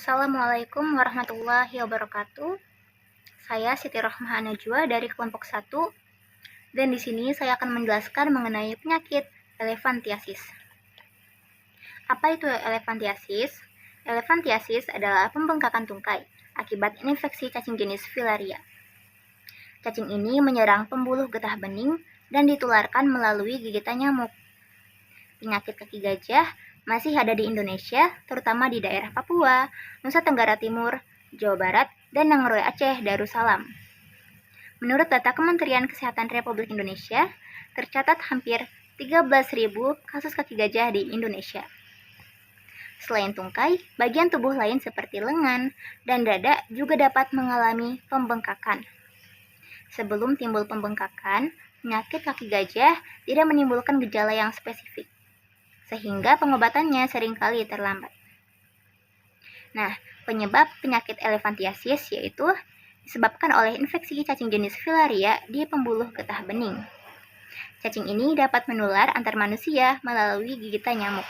Assalamualaikum warahmatullahi wabarakatuh. Saya Siti Rohmah Najwa dari kelompok 1 dan di sini saya akan menjelaskan mengenai penyakit elefantiasis. Apa itu elefantiasis? Elefantiasis adalah pembengkakan tungkai akibat infeksi cacing jenis filaria. Cacing ini menyerang pembuluh getah bening dan ditularkan melalui gigitan nyamuk. Penyakit kaki gajah masih ada di Indonesia, terutama di daerah Papua, Nusa Tenggara Timur, Jawa Barat, dan Nanggroe Aceh Darussalam. Menurut data Kementerian Kesehatan Republik Indonesia, tercatat hampir 13.000 kasus kaki gajah di Indonesia. Selain tungkai, bagian tubuh lain seperti lengan dan dada juga dapat mengalami pembengkakan. Sebelum timbul pembengkakan, penyakit kaki gajah tidak menimbulkan gejala yang spesifik, sehingga pengobatannya seringkali terlambat. Nah, penyebab penyakit elefantiasis yaitu disebabkan oleh infeksi cacing jenis filaria di pembuluh getah bening. Cacing ini dapat menular antar manusia melalui gigitan nyamuk.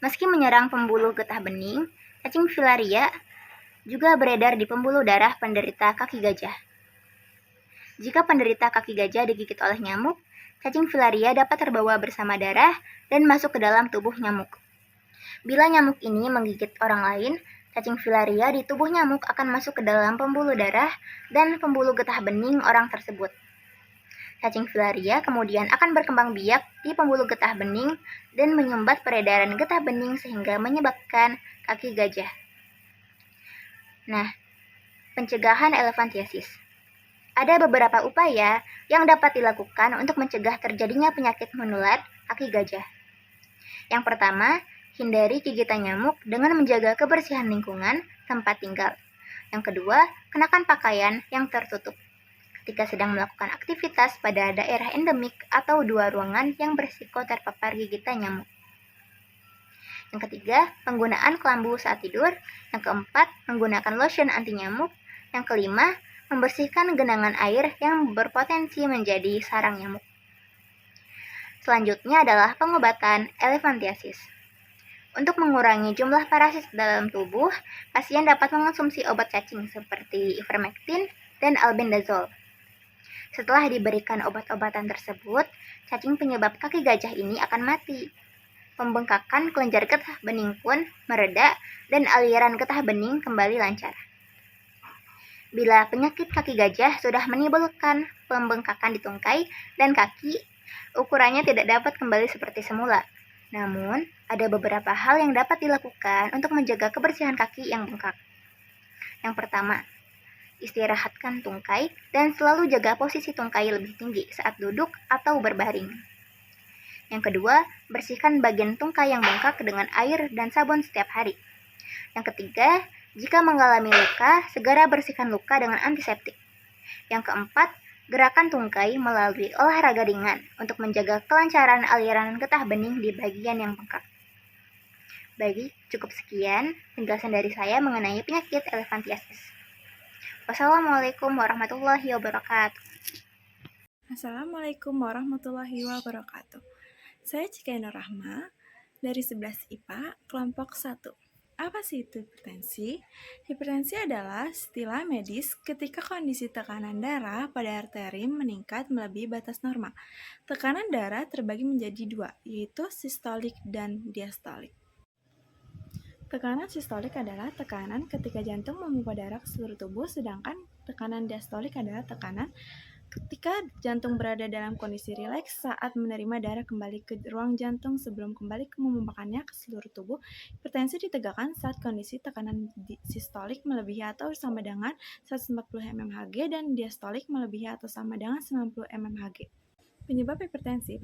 Meski menyerang pembuluh getah bening, cacing filaria juga beredar di pembuluh darah penderita kaki gajah. Jika penderita kaki gajah digigit oleh nyamuk, cacing filaria dapat terbawa bersama darah dan masuk ke dalam tubuh nyamuk. Bila nyamuk ini menggigit orang lain, cacing filaria di tubuh nyamuk akan masuk ke dalam pembuluh darah dan pembuluh getah bening orang tersebut. Cacing filaria kemudian akan berkembang biak di pembuluh getah bening dan menyumbat peredaran getah bening sehingga menyebabkan kaki gajah. Nah, pencegahan elefantiasis. Ada beberapa upaya yang dapat dilakukan untuk mencegah terjadinya penyakit menular kaki gajah. Yang pertama, hindari gigitan nyamuk dengan menjaga kebersihan lingkungan tempat tinggal. Yang kedua, kenakan pakaian yang tertutup ketika sedang melakukan aktivitas pada daerah endemik atau dua ruangan yang berisiko terpapar gigitan nyamuk. Yang ketiga, penggunaan kelambu saat tidur. Yang keempat, menggunakan lotion anti nyamuk. Yang kelima, membersihkan genangan air yang berpotensi menjadi sarang nyamuk. Selanjutnya adalah pengobatan elefantiasis. Untuk mengurangi jumlah parasit dalam tubuh, pasien dapat mengonsumsi obat cacing seperti ivermectin dan albendazole. Setelah diberikan obat-obatan tersebut, cacing penyebab kaki gajah ini akan mati. Pembengkakan kelenjar getah bening pun mereda dan aliran getah bening kembali lancar. Bila penyakit kaki gajah sudah menimbulkan pembengkakan di tungkai dan kaki, ukurannya tidak dapat kembali seperti semula. Namun, ada beberapa hal yang dapat dilakukan untuk menjaga kebersihan kaki yang bengkak. Yang pertama, istirahatkan tungkai dan selalu jaga posisi tungkai lebih tinggi saat duduk atau berbaring. Yang kedua, bersihkan bagian tungkai yang bengkak dengan air dan sabun setiap hari. Yang ketiga, jika mengalami luka, segera bersihkan luka dengan antiseptik. Yang keempat, gerakan tungkai melalui olahraga ringan untuk menjaga kelancaran aliran getah bening di bagian yang bengkak. Baik, cukup sekian penjelasan dari saya mengenai penyakit elefantiasis. Wassalamualaikum warahmatullahi wabarakatuh. Assalamualaikum warahmatullahi wabarakatuh. Saya Cika Nur Rahma dari 11 IPA kelompok 1. Apa sih itu hipertensi? Hipertensi adalah istilah medis ketika kondisi tekanan darah pada arteri meningkat melebihi batas normal. Tekanan darah terbagi menjadi dua, yaitu sistolik dan diastolik. Tekanan sistolik adalah tekanan ketika jantung memompa darah ke seluruh tubuh, sedangkan tekanan diastolik adalah tekanan ketika jantung berada dalam kondisi rileks saat menerima darah kembali ke ruang jantung sebelum kembali memompakannya ke seluruh tubuh. Hipertensi ditegakkan saat kondisi tekanan sistolik melebihi atau sama dengan 140 mmHg dan diastolik melebihi atau sama dengan 90 mmHg. Penyebab hipertensi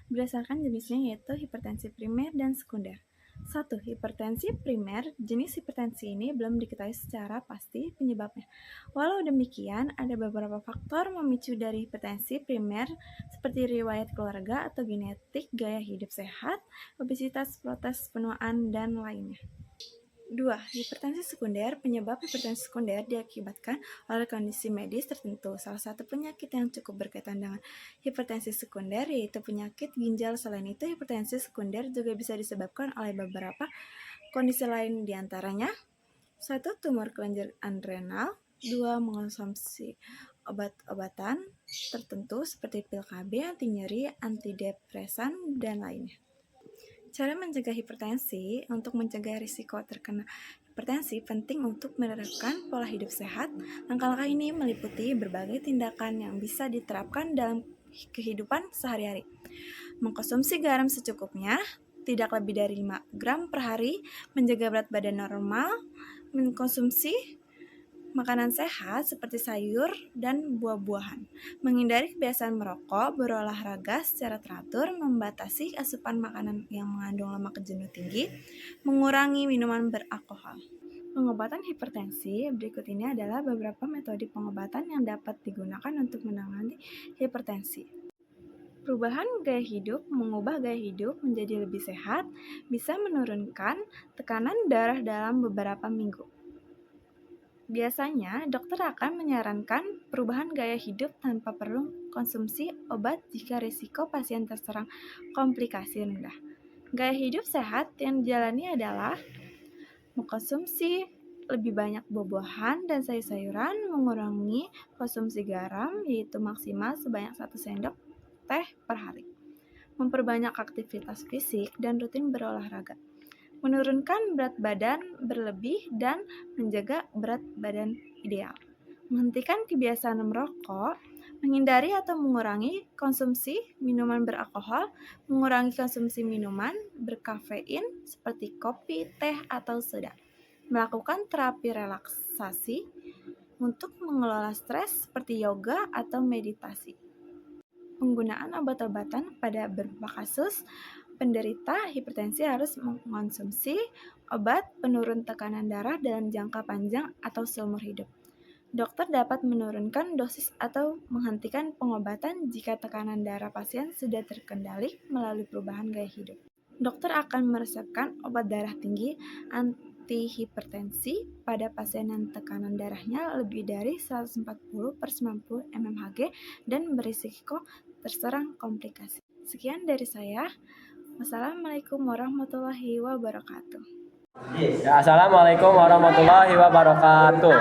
berdasarkan jenisnya yaitu hipertensi primer dan sekunder. 1. Hipertensi primer. Jenis hipertensi ini belum diketahui secara pasti penyebabnya. Walau demikian, ada beberapa faktor memicu dari hipertensi primer seperti riwayat keluarga atau genetik, gaya hidup sehat, obesitas, protes penuaan, dan lainnya. 2. Hipertensi sekunder. Penyebab hipertensi sekunder diakibatkan oleh kondisi medis tertentu. Salah satu penyakit yang cukup berkaitan dengan hipertensi sekunder yaitu penyakit ginjal. Selain itu, hipertensi sekunder juga bisa disebabkan oleh beberapa Kondisi lain diantaranya 1. Tumor kelenjar adrenal, 2. Mengonsumsi obat-obatan tertentu seperti pil KB, anti nyeri, antidepresan, dan lainnya. Cara mencegah hipertensi. Untuk mencegah risiko terkena hipertensi, penting untuk menerapkan pola hidup sehat. Langkah-langkah ini meliputi berbagai tindakan yang bisa diterapkan dalam kehidupan sehari-hari. Mengkonsumsi garam secukupnya, tidak lebih dari 5 gram per hari, menjaga berat badan normal, mengkonsumsi makanan sehat seperti sayur dan buah-buahan, menghindari kebiasaan merokok, berolahraga secara teratur, membatasi asupan makanan yang mengandung lemak jenuh tinggi, mengurangi minuman beralkohol. Pengobatan hipertensi. Berikut ini adalah beberapa metode pengobatan yang dapat digunakan untuk menangani hipertensi. Perubahan gaya hidup. Mengubah gaya hidup menjadi lebih sehat bisa menurunkan tekanan darah dalam beberapa minggu. Biasanya, dokter akan menyarankan perubahan gaya hidup tanpa perlu konsumsi obat jika risiko pasien terserang komplikasi rendah. Gaya hidup sehat yang dijalani adalah mengkonsumsi lebih banyak buah-buahan dan sayur-sayuran, mengurangi konsumsi garam, yaitu maksimal sebanyak 1 sendok teh per hari, memperbanyak aktivitas fisik dan rutin berolahraga, menurunkan berat badan berlebih dan menjaga berat badan ideal, menghentikan kebiasaan merokok, menghindari atau mengurangi konsumsi minuman beralkohol, mengurangi konsumsi minuman berkafein seperti kopi, teh, atau soda, melakukan terapi relaksasi untuk mengelola stres seperti yoga atau meditasi. Penggunaan obat-obatan. Pada beberapa kasus, penderita hipertensi harus mengonsumsi obat penurun tekanan darah dalam jangka panjang atau seumur hidup. Dokter dapat menurunkan dosis atau menghentikan pengobatan jika tekanan darah pasien sudah terkendali melalui perubahan gaya hidup. Dokter akan meresepkan obat darah tinggi antihipertensi pada pasien yang tekanan darahnya lebih dari 140/90 mmHg dan berisiko terserang komplikasi. Sekian dari saya. Wassalamualaikum warahmatullahi wabarakatuh. Ya, Assalamualaikum warahmatullahi wabarakatuh.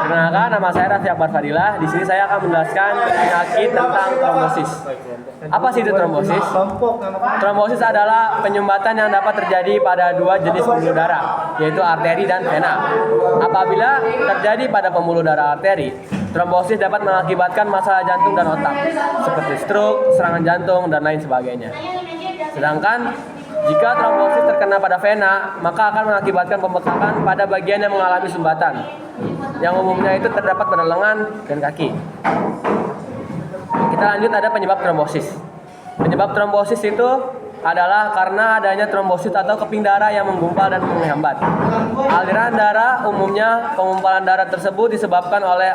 Perkenalkan, nama saya Raffi Akbar Fadilah. Di sini saya akan menjelaskan penyakit tentang trombosis. Apa sih itu trombosis? Trombosis adalah penyumbatan yang dapat terjadi pada 2 jenis pembuluh darah, yaitu arteri dan vena. Apabila terjadi pada pembuluh darah arteri, trombosis dapat mengakibatkan masalah jantung dan otak, seperti stroke, serangan jantung, dan lain sebagainya. Sedangkan jika trombosis terkena pada vena, maka akan mengakibatkan pembekakan pada bagian yang mengalami sumbatan, yang umumnya itu terdapat pada lengan dan kaki. Kita lanjut, ada penyebab trombosis. Penyebab trombosis itu adalah karena adanya trombosit atau keping darah yang menggumpal dan menghambat aliran darah. Umumnya penggumpalan darah tersebut disebabkan oleh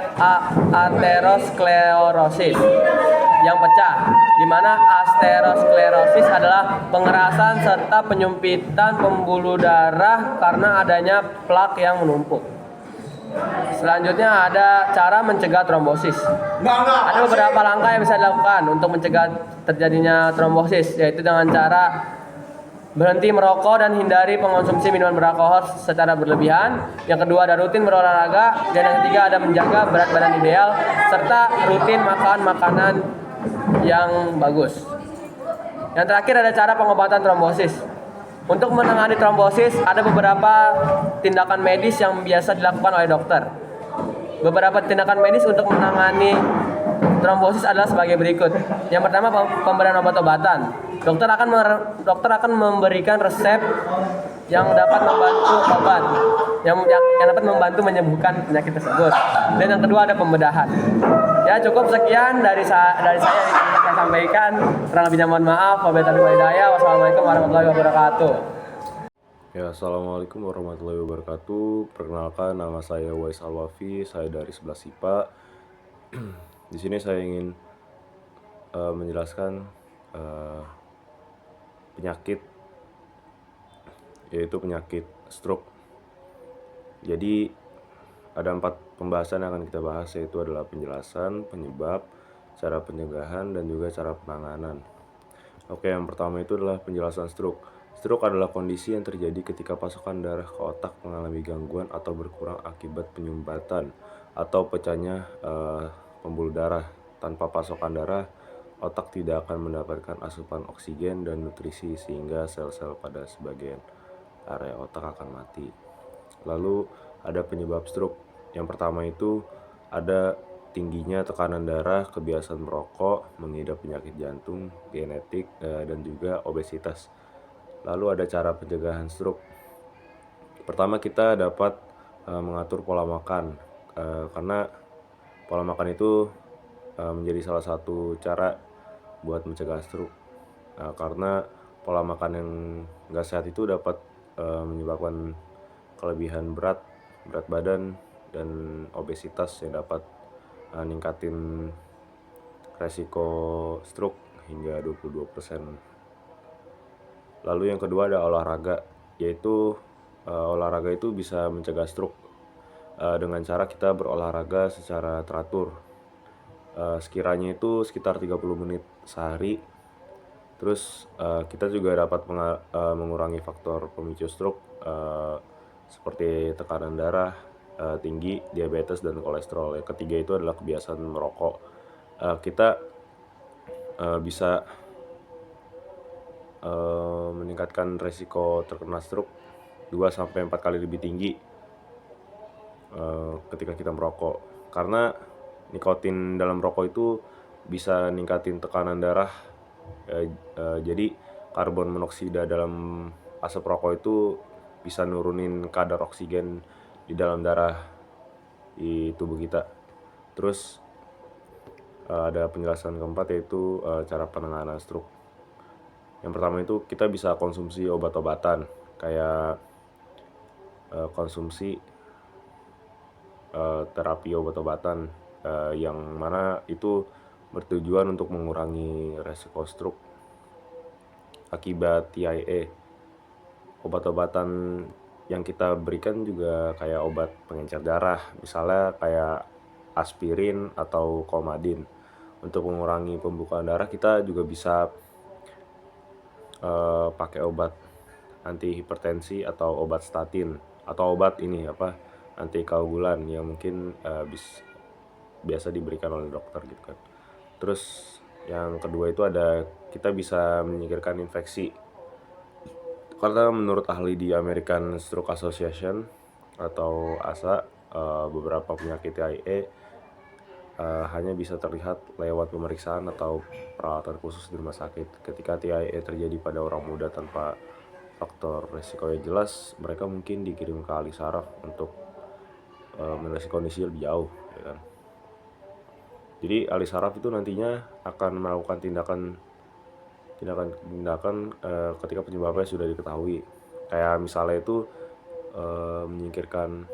aterosklerosis yang pecah, di mana aterosklerosis adalah pengerasan serta penyempitan pembuluh darah karena adanya plak yang menumpuk. Selanjutnya ada cara mencegah trombosis. Ada beberapa langkah yang bisa dilakukan untuk mencegah terjadinya trombosis, yaitu dengan cara berhenti merokok dan hindari mengonsumsi minuman beralkohol secara berlebihan. Yang kedua ada rutin berolahraga, dan yang ketiga ada menjaga berat badan ideal serta rutin makan makanan yang bagus. Yang terakhir ada cara pengobatan trombosis. Untuk menangani trombosis ada beberapa tindakan medis yang biasa dilakukan oleh dokter. Beberapa tindakan medis untuk menangani trombosis adalah sebagai berikut. Yang pertama, pemberian obat-obatan. Dokter akan memberikan resep yang dapat membantu obat yang dapat membantu menyembuhkan penyakit tersebut. Dan yang kedua ada pembedahan. Ya, cukup sekian dari saya yang saya sampaikan. Kurang lebihnya mohon maaf. Wassalamualaikum warahmatullahi wabarakatuh. Ya, Assalamualaikum warahmatullahi wabarakatuh. Perkenalkan, nama saya Wais Alwafi, saya dari 11 IPA. Di sini saya ingin menjelaskan penyakit, yaitu penyakit stroke. Jadi ada 4 pembahasan yang akan kita bahas, yaitu adalah penjelasan, penyebab, cara pencegahan, dan juga cara penanganan. Oke, yang pertama itu adalah penjelasan stroke. Stroke adalah kondisi yang terjadi ketika pasokan darah ke otak mengalami gangguan atau berkurang akibat penyumbatan atau pecahnya pembuluh darah. Tanpa pasokan darah, otak tidak akan mendapatkan asupan oksigen dan nutrisi sehingga sel-sel pada sebagian area otak akan mati. Lalu ada penyebab stroke. Yang pertama itu ada tingginya tekanan darah, kebiasaan merokok, mengidap penyakit jantung, genetik, dan juga obesitas. Lalu ada cara pencegahan stroke. Pertama, kita dapat mengatur pola makan, karena pola makan itu menjadi salah satu cara buat mencegah stroke. Karena pola makan yang nggak sehat itu dapat menyebabkan kelebihan berat badan dan obesitas yang dapat ningkatin resiko stroke hingga 22%. Lalu yang kedua ada olahraga, yaitu olahraga itu bisa mencegah stroke dengan cara kita berolahraga secara teratur. Sekiranya itu sekitar 30 menit sehari. Terus kita juga dapat mengurangi faktor pemicu stroke seperti tekanan darah tinggi, diabetes, dan kolesterol. Yang ketiga itu adalah kebiasaan merokok. Kita bisa meningkatkan resiko terkena stroke 2-4 kali lebih tinggi ketika kita merokok, karena nikotin dalam rokok itu bisa ningkatin tekanan darah. Jadi karbon monoksida dalam asap rokok itu bisa nurunin kadar oksigen di dalam darah di tubuh kita. Terus ada penjelasan keempat, yaitu cara penanganan stroke. Yang pertama itu kita bisa konsumsi obat-obatan, kayak konsumsi terapi obat-obatan yang mana itu bertujuan untuk mengurangi resiko stroke akibat TIA. Obat-obatan yang kita berikan juga kayak obat pengencer darah, misalnya kayak aspirin atau Coumadin. Untuk mengurangi pembekuan darah, kita juga bisa pakai obat anti hipertensi atau obat statin atau obat antikoagulan yang mungkin biasa diberikan oleh dokter gitu kan. Terus yang kedua itu ada kita bisa menyingkirkan infeksi, karena menurut ahli di American Stroke Association atau ASA, beberapa penyakit TIA hanya bisa terlihat lewat pemeriksaan atau perawatan khusus di rumah sakit. Ketika TIA terjadi pada orang muda tanpa faktor resiko yang jelas, mereka mungkin dikirim ke ahli saraf untuk mendeteksi kondisi lebih jauh, ya kan. Jadi ahli saraf itu nantinya akan melakukan tindakan ketika penyebabnya sudah diketahui. Kayak misalnya itu menyingkirkan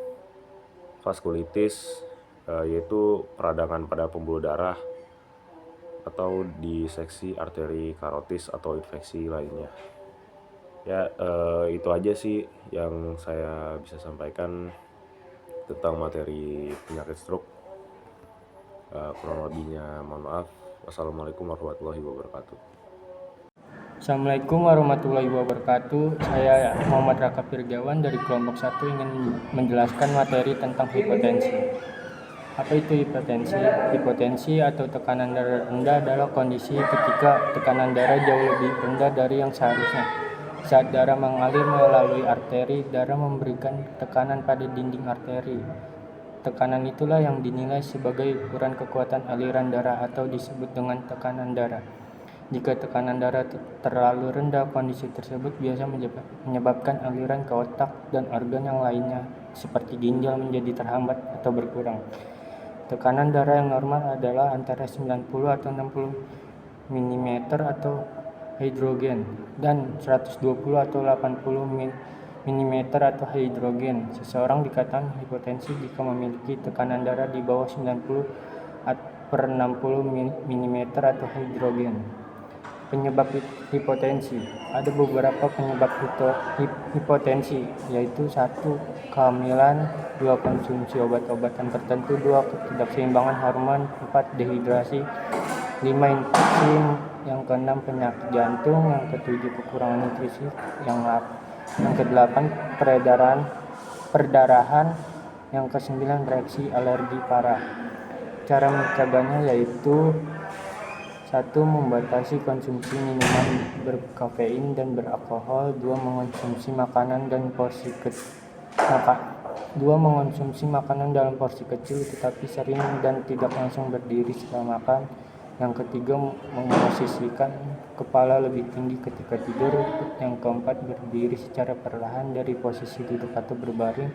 vaskulitis, yaitu peradangan pada pembuluh darah, atau diseksi arteri karotis atau infeksi lainnya. Ya, itu aja sih yang saya bisa sampaikan tentang materi penyakit stroke. Kurang lebihnya mohon maaf. Wassalamualaikum warahmatullahi wabarakatuh. Assalamualaikum warahmatullahi wabarakatuh. Saya Muhammad Raka Firgawan dari kelompok 1 ingin menjelaskan materi tentang hipotensi. Apa itu hipotensi? Hipotensi atau tekanan darah rendah adalah kondisi ketika tekanan darah jauh lebih rendah dari yang seharusnya. Saat darah mengalir melalui arteri, darah memberikan tekanan pada dinding arteri. Tekanan itulah yang dinilai sebagai ukuran kekuatan aliran darah atau disebut dengan tekanan darah. Jika tekanan darah terlalu rendah, kondisi tersebut biasa menyebabkan aliran ke otak dan organ yang lainnya seperti ginjal menjadi terhambat atau berkurang. Tekanan darah yang normal adalah antara 90 atau 60 mm atau hidrogen dan 120 atau 80 mm atau hidrogen. Seseorang dikatakan hipotensi jika memiliki tekanan darah di bawah 90/60 mm atau hidrogen. Penyebab hipotensi. Ada beberapa penyebab hipotensi, yaitu 1. Kehamilan, 2. Konsumsi obat-obatan tertentu, 2. Ketidakseimbangan hormon, 4. Dehidrasi, 5. Infeksi yang keenam penyakit jantung, yang ketujuh kekurangan nutrisi, yang kedelapan perdarahan, yang kesembilan reaksi alergi parah. Cara mencegahnya yaitu 1. Membatasi konsumsi minuman berkafein dan beralkohol. 2. Mengonsumsi makanan dalam porsi kecil tetapi sering dan tidak langsung berdiri setelah makan. Yang ketiga, memosisikan kepala lebih tinggi ketika tidur. Yang keempat, berdiri secara perlahan dari posisi duduk atau berbaring.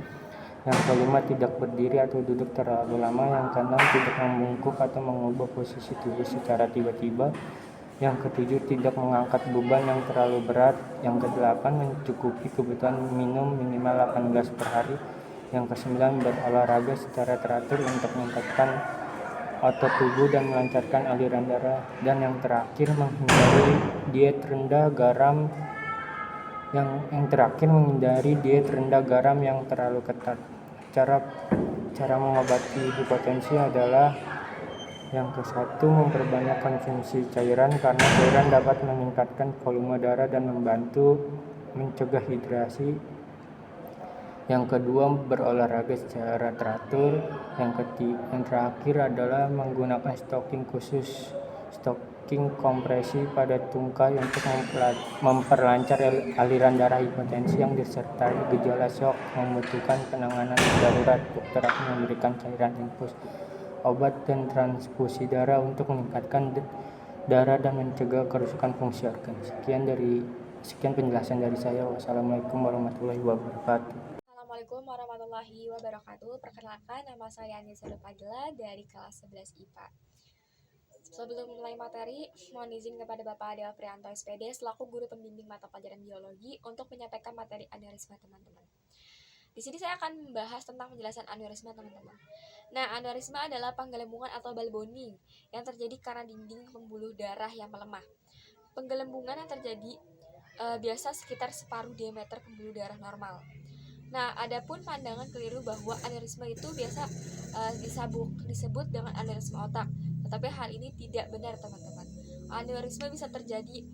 Yang kelima, tidak berdiri atau duduk terlalu lama. Yang keenam, tidak membungkuk atau mengubah posisi tubuh secara tiba-tiba. Yang ketujuh, tidak mengangkat beban yang terlalu berat. Yang kedelapan, mencukupi kebutuhan minum minimal 8 gelas per hari. Yang kesembilan, berolahraga secara teratur untuk meningkatkan otot tubuh dan melancarkan aliran darah. Dan yang terakhir, menghindari diet rendah garam yang terlalu ketat. Cara mengobati hipotensi adalah yang ke-1, memperbanyak konsumsi cairan karena cairan dapat meningkatkan volume darah dan membantu mencegah hidrasi. Yang kedua, berolahraga secara teratur. Yang terakhir adalah menggunakan stocking kompresi pada tungkai untuk memperlancar aliran darah. Hipotensi yang disertai gejala shock membutuhkan penanganan darurat. Dokter akan memberikan cairan infus, obat, dan transfusi darah untuk meningkatkan darah dan mencegah kerusakan fungsi organ. Sekian penjelasan dari saya. Wassalamualaikum warahmatullahi wabarakatuh. Assalamualaikum warahmatullahi wabarakatuh. Perkenalkan, nama saya Anissa Fadila dari kelas 11 IPA. Sebelum mulai materi, mohon izin kepada Bapak Adel Prianto SPD selaku guru pembimbing mata pelajaran biologi untuk menyampaikan materi aneurisma teman-teman. Di sini saya akan membahas tentang penjelasan aneurisma teman-teman. Nah, aneurisma adalah penggelembungan atau balloning yang terjadi karena dinding pembuluh darah yang melemah. Penggelembungan yang terjadi biasa sekitar separuh diameter pembuluh darah normal. Nah, adapun pandangan keliru bahwa aneurisma itu biasa disebut dengan aneurisma otak. Tetapi hal ini tidak benar, teman-teman. Aneurisma bisa terjadi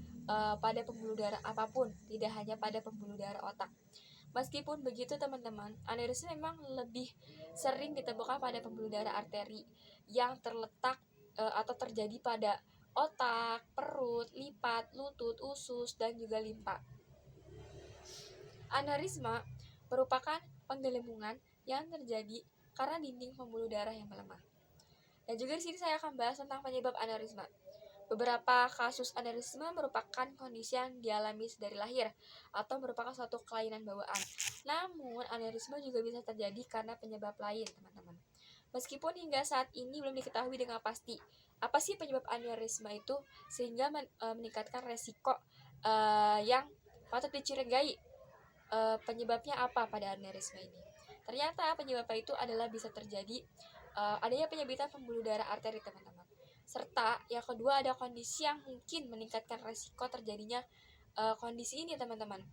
pada pembuluh darah apapun, tidak hanya pada pembuluh darah otak. Meskipun begitu, teman-teman, aneurisma memang lebih sering ditemukan pada pembuluh darah arteri yang terletak atau terjadi pada otak, perut, lipat, lutut, usus, dan juga limpa. Aneurisma merupakan penggelembungan yang terjadi karena dinding pembuluh darah yang melemah. Dan juga di sini saya akan bahas tentang penyebab aneurisma. Beberapa kasus aneurisma merupakan kondisi yang dialami dari lahir atau merupakan suatu kelainan bawaan. Namun, aneurisma juga bisa terjadi karena penyebab lain, teman-teman. Meskipun hingga saat ini belum diketahui dengan pasti apa sih penyebab aneurisma itu sehingga meningkatkan resiko yang patut dicurigai. Penyebabnya apa pada aneurisma ini? Ternyata penyebabnya itu adalah bisa terjadi adanya penyempitan pembuluh darah arteri, teman-teman. Serta yang kedua, ada kondisi yang mungkin meningkatkan resiko terjadinya kondisi ini, teman-teman.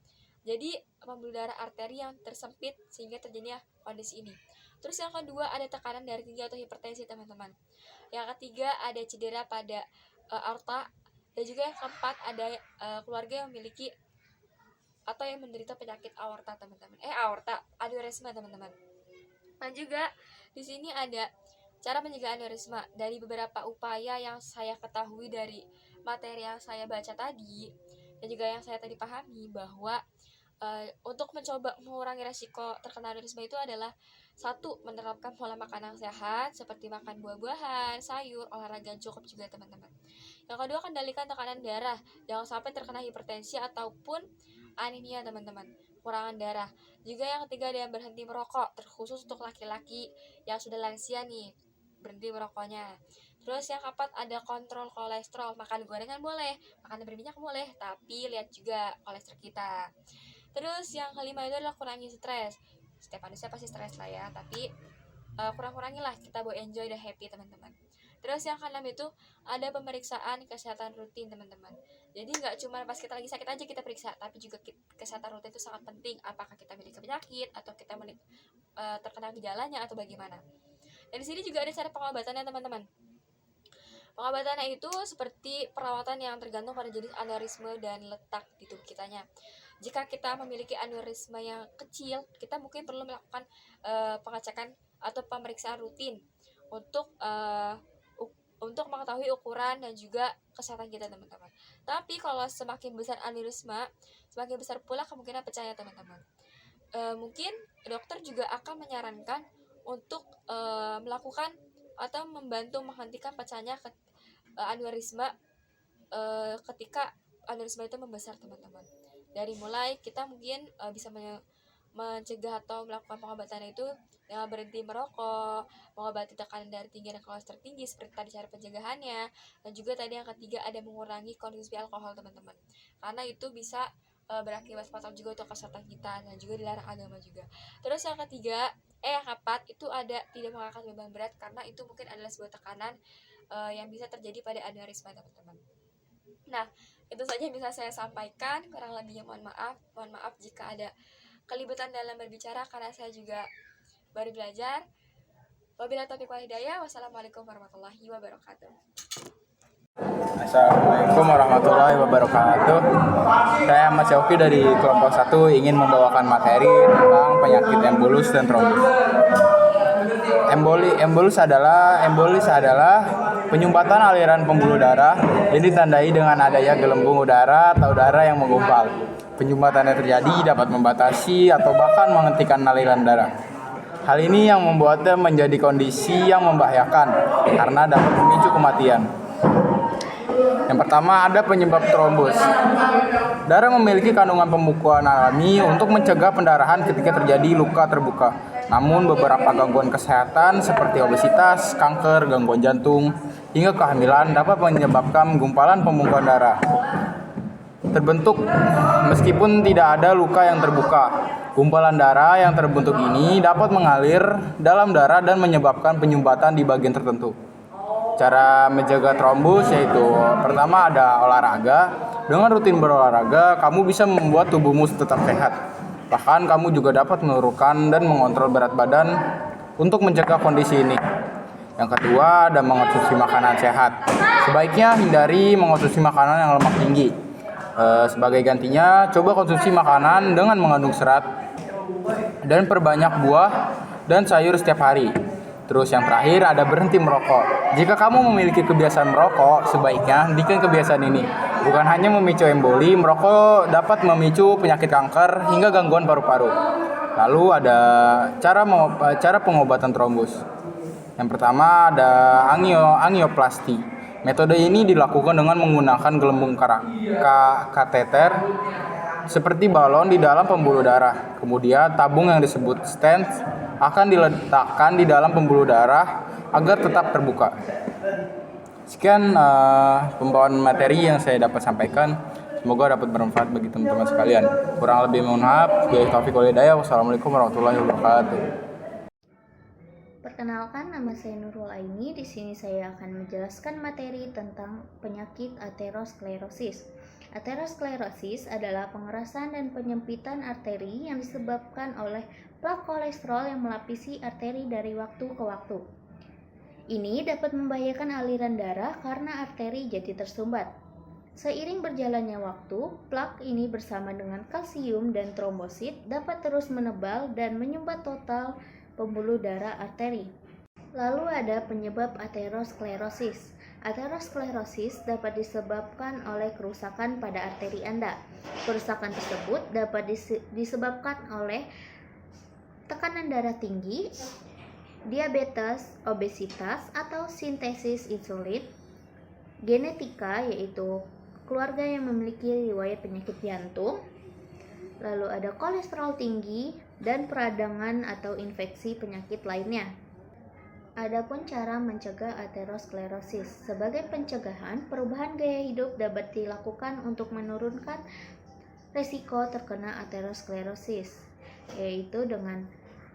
Jadi pembuluh darah arteri yang tersempit sehingga terjadinya kondisi ini. Terus yang kedua, ada tekanan darah tinggi atau hipertensi, teman-teman. Yang ketiga, ada cedera pada aorta. Dan juga yang keempat, ada keluarga yang memiliki atau yang menderita penyakit aorta, teman-teman. Aneurisma, teman-teman. Dan juga di sini ada cara mencegah aneurisma. Dari beberapa upaya yang saya ketahui dari materi yang saya baca tadi dan juga yang saya tadi pahami, bahwa untuk mencoba mengurangi resiko terkena aneurisma itu adalah 1. Menerapkan pola makan yang sehat seperti makan buah-buahan, sayur, olahraga yang cukup juga, teman-teman. Yang kedua, kendalikan tekanan darah, jangan sampai terkena hipertensi ataupun anemia, teman-teman, kurangan darah. Juga yang ketiga, ada yang berhenti merokok, terkhusus untuk laki-laki yang sudah lansia nih, berhenti merokoknya. Terus yang keempat, ada kontrol kolesterol, makan gorengan boleh, makan berminyak boleh, tapi lihat juga kolesterol kita. Terus yang kelima itu adalah kurangi stres. Setiap manusia pasti stres lah ya, tapi kurang-kurangilah, kita buat enjoy dan happy, teman-teman. Terus yang keenam itu ada pemeriksaan kesehatan rutin, teman-teman. Jadi nggak cuma pas kita lagi sakit aja kita periksa, tapi juga kesehatan rutin itu sangat penting. Apakah kita memiliki penyakit atau kita terkena gejalanya atau bagaimana. Dan di sini juga ada cara pengobatannya, teman-teman. Pengobatannya itu seperti perawatan yang tergantung pada jenis aneurisme dan letak di tubuh kitanya. Jika kita memiliki aneurisme yang kecil, kita mungkin perlu melakukan pengecekan atau pemeriksaan rutin untuk untuk mengetahui ukuran dan juga kesehatan kita, teman-teman. Tapi kalau semakin besar aneurisme, semakin besar pula kemungkinan pecahnya, teman-teman. Mungkin dokter juga akan menyarankan untuk melakukan atau membantu menghentikan pecahnya aneurisme ketika aneurisme itu membesar, teman-teman. Dari mulai kita mungkin bisa mencegah atau melakukan pengobatan itu dengan berhenti merokok, mengobati tekanan darah tinggi dan kolesterol tinggi seperti tadi cara pencegahannya, dan juga tadi yang ketiga ada mengurangi konsumsi alkohol, teman-teman, karena itu bisa berakibat fatal juga untuk kesehatan kita dan juga dilarang agama juga. Terus yang keempat itu ada tidak mengangkat beban berat, karena itu mungkin adalah sebuah tekanan yang bisa terjadi pada aneurisma, teman-teman. Nah, itu saja yang bisa saya sampaikan, kurang lebihnya mohon maaf jika ada kelibutan dalam berbicara karena saya juga baru belajar. Wabillahi taufiq wal hidayah. Wassalamualaikum warahmatullahi wabarakatuh. Assalamualaikum warahmatullahi wabarakatuh. Saya Ahmad Syauki dari kelompok 1 ingin membawakan materi tentang penyakit embolus dan trombus. Embolus adalah penyumbatan aliran pembuluh darah yang ditandai dengan adanya gelembung udara atau udara yang menggumpal. Penyumbatannya terjadi dapat membatasi atau bahkan menghentikan aliran darah. Hal ini yang membuatnya menjadi kondisi yang membahayakan karena dapat memicu kematian. Yang pertama ada penyebab trombus. Darah memiliki kandungan pembekuan alami untuk mencegah pendarahan ketika terjadi luka terbuka. Namun beberapa gangguan kesehatan seperti obesitas, kanker, gangguan jantung, hingga kehamilan dapat menyebabkan gumpalan pembekuan darah terbentuk meskipun tidak ada luka yang terbuka. Gumpalan darah yang terbentuk ini dapat mengalir dalam darah dan menyebabkan penyumbatan di bagian tertentu. Cara menjaga trombus yaitu pertama ada olahraga. Dengan rutin berolahraga, kamu bisa membuat tubuhmu tetap sehat. Bahkan kamu juga dapat menurunkan dan mengontrol berat badan untuk mencegah kondisi ini. Yang kedua ada mengonsumsi makanan sehat. Sebaiknya hindari mengonsumsi makanan yang lemak tinggi. Sebagai gantinya, coba konsumsi makanan dengan mengandung serat dan perbanyak buah dan sayur setiap hari. Terus yang terakhir ada berhenti merokok. Jika kamu memiliki kebiasaan merokok, sebaiknya hentikan kebiasaan ini. Bukan hanya memicu emboli, merokok dapat memicu penyakit kanker hingga gangguan paru-paru. Lalu ada cara pengobatan trombus. Yang pertama ada angioplasti. Metode ini dilakukan dengan menggunakan gelembung kateter seperti balon di dalam pembuluh darah. Kemudian tabung yang disebut stent akan diletakkan di dalam pembuluh darah agar tetap terbuka. Sekian pembawaan materi yang saya dapat sampaikan. Semoga dapat bermanfaat bagi teman-teman sekalian. Kurang lebih mohon maaf. Billahi taufiq wal hidayah. Wassalamualaikum warahmatullahi wabarakatuh. Perkenalkan, nama saya Nurul Aini. Di sini saya akan menjelaskan materi tentang penyakit aterosklerosis. Aterosklerosis adalah pengerasan dan penyempitan arteri yang disebabkan oleh plak kolesterol yang melapisi arteri dari waktu ke waktu. Ini dapat membahayakan aliran darah karena arteri jadi tersumbat. Seiring berjalannya waktu, plak ini bersama dengan kalsium dan trombosit dapat terus menebal dan menyumbat total pembuluh darah arteri. Lalu ada penyebab aterosklerosis. Aterosklerosis dapat disebabkan oleh kerusakan pada arteri Anda. Kerusakan tersebut dapat disebabkan oleh tekanan darah tinggi, diabetes, obesitas, atau sintesis insulin, genetika yaitu keluarga yang memiliki riwayat penyakit jantung, lalu ada kolesterol tinggi, dan peradangan atau infeksi penyakit lainnya. Adapun cara mencegah aterosklerosis. Sebagai pencegahan, perubahan gaya hidup dapat dilakukan untuk menurunkan risiko terkena aterosklerosis, yaitu dengan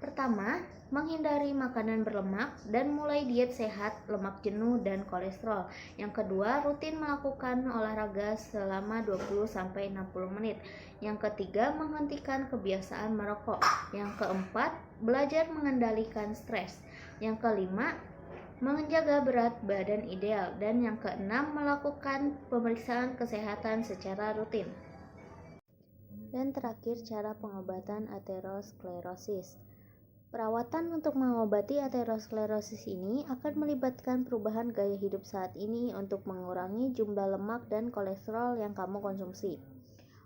pertama, menghindari makanan berlemak dan mulai diet sehat, lemak jenuh, dan kolesterol. Yang kedua, rutin melakukan olahraga selama 20-60 menit. Yang ketiga, menghentikan kebiasaan merokok. Yang keempat, belajar mengendalikan stres. Yang kelima, menjaga berat badan ideal, dan yang keenam, melakukan pemeriksaan kesehatan secara rutin. Dan terakhir, cara pengobatan aterosklerosis. Perawatan untuk mengobati aterosklerosis ini akan melibatkan perubahan gaya hidup saat ini untuk mengurangi jumlah lemak dan kolesterol yang kamu konsumsi.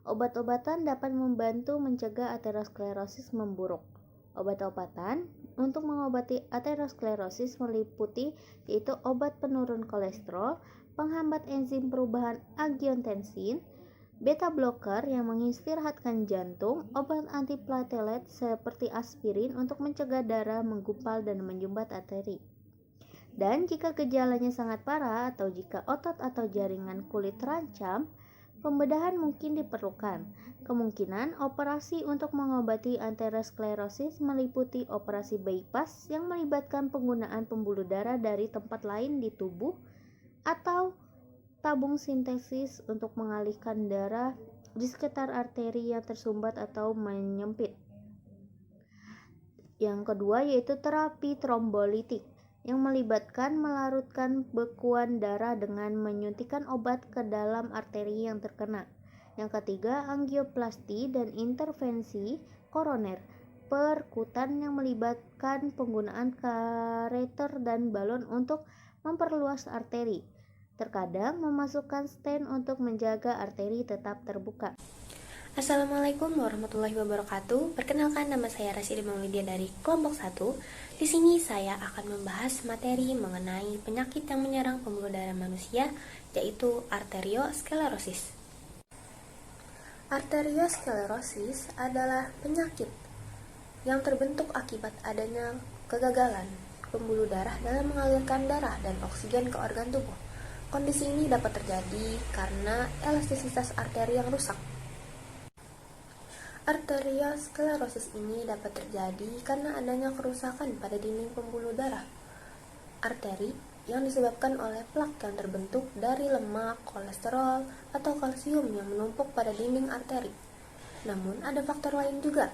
Obat-obatan dapat membantu mencegah aterosklerosis memburuk. Obat-obatan untuk mengobati aterosklerosis meliputi yaitu obat penurun kolesterol, penghambat enzim perubahan angiotensin, beta blocker yang mengistirahatkan jantung, obat antiplatelet seperti aspirin untuk mencegah darah menggumpal dan menyumbat arteri. Dan jika gejalanya sangat parah atau jika otot atau jaringan kulit terancam, pembedahan mungkin diperlukan. Kemungkinan operasi untuk mengobati aterosklerosis meliputi operasi bypass yang melibatkan penggunaan pembuluh darah dari tempat lain di tubuh atau tabung sintesis untuk mengalihkan darah di sekitar arteri yang tersumbat atau menyempit. Yang kedua yaitu terapi trombolitik yang melibatkan melarutkan bekuan darah dengan menyuntikkan obat ke dalam arteri yang terkena. Yang ketiga, angioplasti dan intervensi koroner perkutan yang melibatkan penggunaan kareter dan balon untuk memperluas arteri. Terkadang memasukkan stent untuk menjaga arteri tetap terbuka. Assalamualaikum warahmatullahi wabarakatuh. Perkenalkan, nama saya Rasyidi Maulidia dari kelompok 1. Di sini saya akan membahas materi mengenai penyakit yang menyerang pembuluh darah manusia, yaitu arteriosklerosis. Arteriosklerosis adalah penyakit yang terbentuk akibat adanya kegagalan pembuluh darah dalam mengalirkan darah dan oksigen ke organ tubuh. Kondisi ini dapat terjadi karena elastisitas arteri yang rusak. Arteriosklerosis ini dapat terjadi karena adanya kerusakan pada dinding pembuluh darah arteri yang disebabkan oleh plak yang terbentuk dari lemak, kolesterol, atau kalsium yang menumpuk pada dinding arteri. Namun ada faktor lain juga,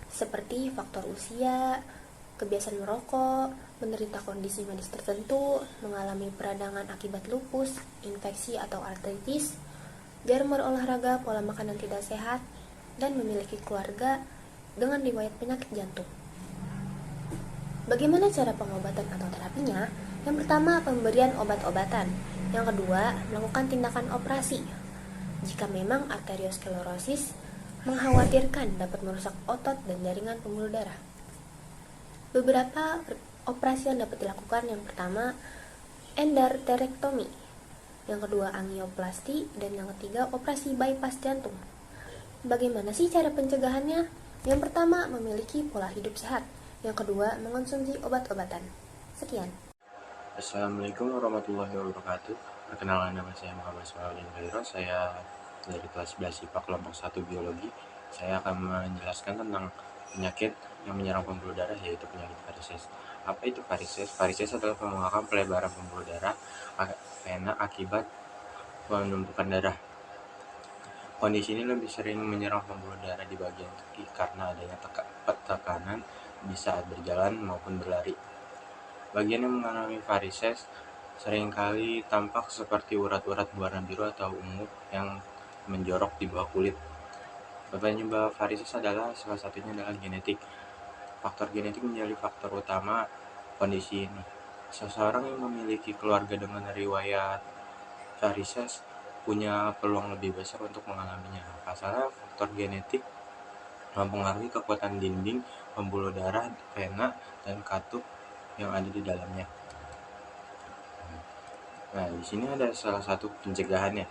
seperti faktor usia, kebiasaan merokok, menderita kondisi medis tertentu, mengalami peradangan akibat lupus, infeksi atau artritis, jarang berolahraga, pola makan yang tidak sehat, dan memiliki keluarga dengan riwayat penyakit jantung. Bagaimana cara pengobatan atau terapinya? Yang pertama, pemberian obat-obatan. Yang kedua, melakukan tindakan operasi. Jika memang arteriosklerosis mengkhawatirkan dapat merusak otot dan jaringan pembuluh darah. Beberapa operasi yang dapat dilakukan, yang pertama, endarterektomi. Yang kedua, angioplasti, dan yang ketiga, operasi bypass jantung. Bagaimana sih cara pencegahannya? Yang pertama, memiliki pola hidup sehat. Yang kedua, mengonsumsi obat-obatan. Sekian. Assalamualaikum warahmatullahi wabarakatuh. Perkenalkan, nama saya Muhammad Ismail Khairo. Saya dari kelas 11 IPA kelompok 1 biologi. Saya akan menjelaskan tentang penyakit yang menyerang pembuluh darah, yaitu penyakit varises. Apa itu varises? Varises adalah pembengkakan pelebaran pembuluh darah vena akibat penumpukan darah. Kondisi ini lebih sering menyerang pembuluh darah di bagian kaki karena adanya tekanan di saat berjalan maupun berlari. Bagian yang mengalami varises seringkali tampak seperti urat-urat berwarna biru atau ungu yang menjorok di bawah kulit. Penyebab varises adalah salah satunya adalah genetik. Faktor genetik menjadi faktor utama kondisi ini. Seseorang yang memiliki keluarga dengan riwayat varises punya peluang lebih besar untuk mengalaminya. Pasalnya, faktor genetik mempengaruhi kekuatan dinding pembuluh darah, vena, dan katup yang ada di dalamnya. Nah, di sini ada salah satu pencegahannya.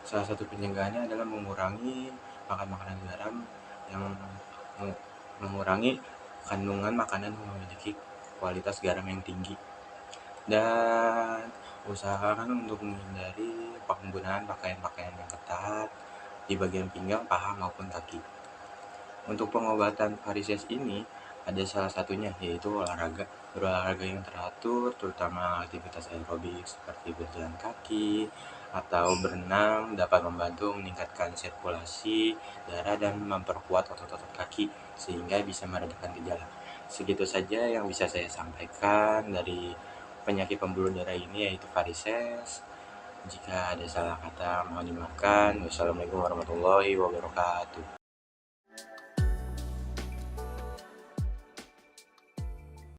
Salah satu pencegahannya adalah mengurangi makan makanan garam, yang mengurangi kandungan makanan yang memiliki kualitas garam yang tinggi. Dan usahakan untuk menghindari penggunaan pakaian-pakaian yang ketat di bagian pinggang, paha, maupun kaki. Untuk pengobatan varises ini ada salah satunya, yaitu olahraga. Berolahraga yang teratur, terutama aktivitas aerobik seperti berjalan kaki atau berenang, dapat membantu meningkatkan sirkulasi darah dan memperkuat otot-otot kaki sehingga bisa meredakan gejala. Segitu saja yang bisa saya sampaikan dari penyakit pembuluh darah ini, yaitu varises. Jika ada salah kata mohon dimaafkan. Wassalamualaikum warahmatullahi wabarakatuh.